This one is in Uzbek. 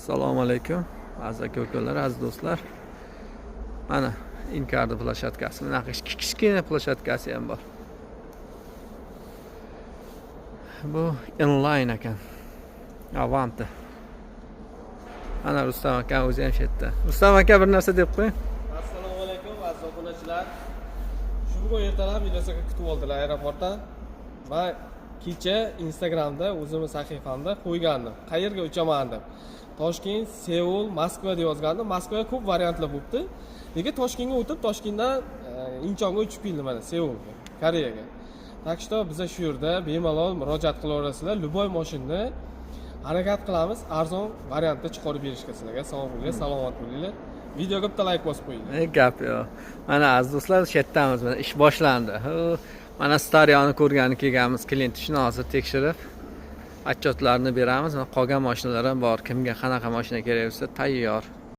Assalomu alaykum aziz aka-ukalar, aziz do'stlar. Mana Inkardi plashatkasi, bunaqa kichkina plashatkasi ham bor. Bu inline ekan. Avanta. Ana Rustam aka o'zi ham shu yerda. Rustam aka bir narsa deb qo'ying. Assalomu alaykum aziz obunachilar. Shu bugun ertalab videoga kutib oldilar aeroportdan. Men kecha Instagramda o'zimning sahifamda qo'ygandim. Qayerga uchaman deb. Toshkent, Seul, Moskva deb yozgandim. Moskvaga ko'p variantlar bo'libdi. Lekin Toshkentga o'tib, Toshkentdan Inchonga uchib keldim mana Seulga, Koreyaga. Tak что biz shu yerda bemalol murojaat qilaverasizlar. Luboy mashinani harakat qilamiz, arzon variantda chiqarib berishga sizlarga. Sog' bo'linglar, salomat bo'linglar. Videoga bitta like bosib qo'yinglar. Gap yo'q. Mana aziz do'stlar, shu yerdamiz. Mana ish boshlandi. Mana Staryoni ko'rgani kelganmiz, klient ishini hozir tekshirib отчетlarni beramiz. Qolgan mashinalar ham bor. Kimga qanaqa mashina kerak bo'lsa tayyor.